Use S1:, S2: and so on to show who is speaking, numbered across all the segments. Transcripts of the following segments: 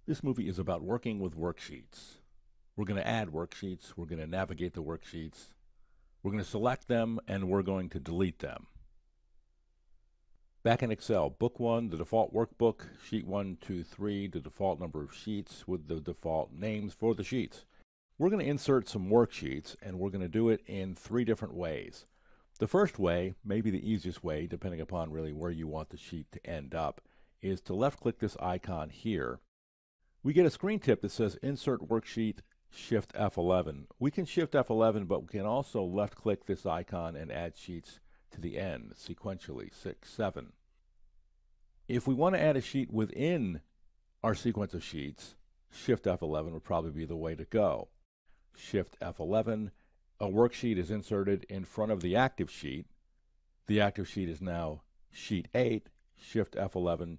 S1: This movie is about working with worksheets. We're going to add worksheets, we're going to navigate the worksheets, we're going to select them, and we're going to delete them. Back in Excel, Book 1, the default workbook, Sheet 1, 2, 3, the default number of sheets with the default names for the sheets. We're going to insert some worksheets, and we're going to do it in 3 different ways. The first way, maybe the easiest way, depending upon really where you want the sheet to end up, is to left-click this icon here. We get a screen tip that says Insert Worksheet, Shift F11. We can Shift F11, but we can also left-click this icon and add sheets to the end, sequentially, 6, 7. If we want to add a sheet within our sequence of sheets, Shift F11 would probably be the way to go. Shift F11, a worksheet is inserted in front of the active sheet. The active sheet is now Sheet 8. Shift F11,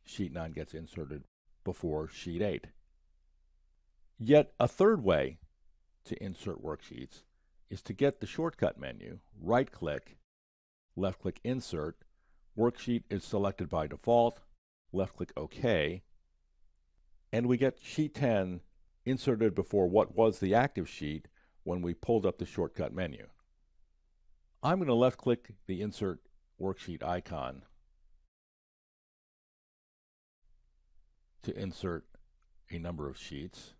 S1: Sheet 9 gets inserted before Sheet 8. Yet a third way to insert worksheets is to get the shortcut menu, right-click, left-click Insert. Worksheet is selected by default, left-click OK, and we get Sheet 10 inserted before what was the active sheet when we pulled up the shortcut menu. I'm going to left-click the Insert Worksheet icon to insert a number of sheets.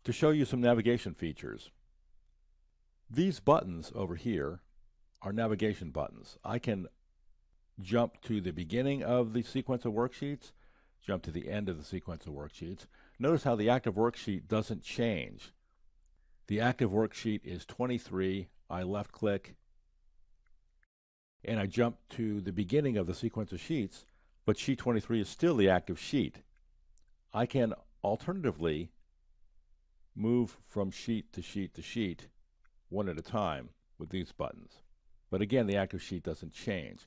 S1: To show you some navigation features, these buttons over here are navigation buttons. I can jump to the beginning of the sequence of worksheets, jump to the end of the sequence of worksheets. Notice how the active worksheet doesn't change. The active worksheet is 23. I left-click and I jump to the beginning of the sequence of sheets, but sheet 23 is still the active sheet. I can alternatively move from sheet to sheet to sheet one at a time with these buttons. But again, the active sheet doesn't change.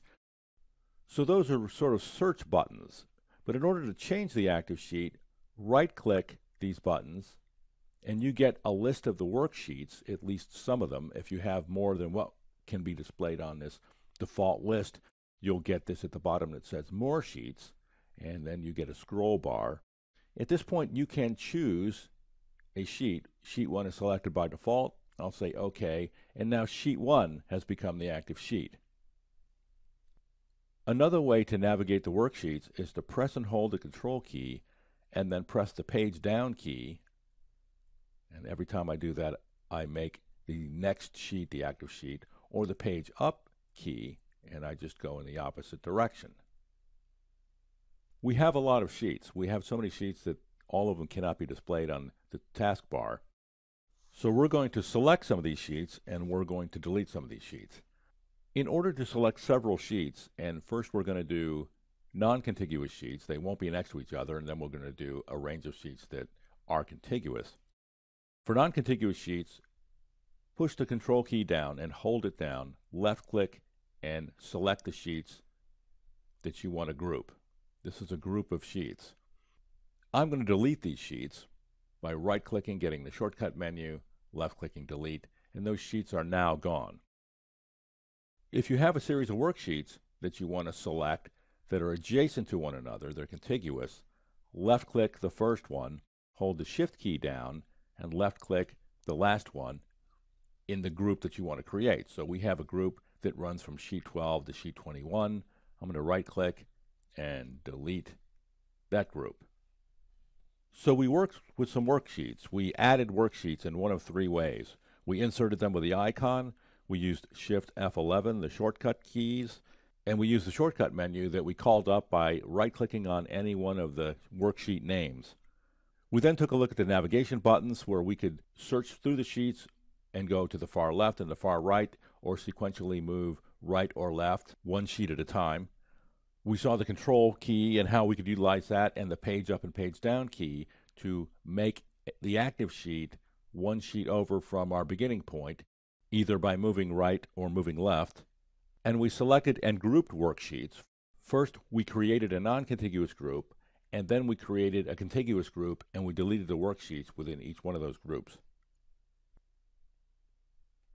S1: So those are sort of search buttons. But in order to change the active sheet, right-click these buttons, and you get a list of the worksheets, at least some of them. If you have more than what can be displayed on this default list, you'll get this at the bottom that says More Sheets, and then you get a scroll bar. At this point, you can choose a sheet. Sheet 1 is selected by default. I'll say OK, and now Sheet 1 has become the active sheet. Another way to navigate the worksheets is to press and hold the Control key and then press the page down key. And every time I do that, I make the next sheet the active sheet, or the page up key, and I just go in the opposite direction. We have a lot of sheets. We have so many sheets that all of them cannot be displayed on the taskbar. So we're going to select some of these sheets, and we're going to delete some of these sheets. In order to select several sheets, and first we're going to do non-contiguous sheets. They won't be next to each other, and then we're going to do a range of sheets that are contiguous. For non-contiguous sheets, push the Control key down and hold it down, left-click, and select the sheets that you want to group. This is a group of sheets. I'm going to delete these sheets by right-clicking, getting the shortcut menu, left-clicking Delete, and those sheets are now gone. If you have a series of worksheets that you want to select that are adjacent to one another, they're contiguous, left-click the first one, hold the Shift key down, and left-click the last one in the group that you want to create. So we have a group that runs from sheet 12 to sheet 21. I'm going to right-click and delete that group. So we worked with some worksheets. We added worksheets in one of 3 ways. We inserted them with the icon. We used Shift F11, the shortcut keys, and we used the shortcut menu that we called up by right-clicking on any one of the worksheet names. We then took a look at the navigation buttons where we could search through the sheets and go to the far left and the far right, or sequentially move right or left, one sheet at a time. We saw the Control key and how we could utilize that, and the page up and page down key to make the active sheet one sheet over from our beginning point, either by moving right or moving left. And we selected and grouped worksheets. First, we created a non-contiguous group, and then we created a contiguous group, and we deleted the worksheets within each one of those groups.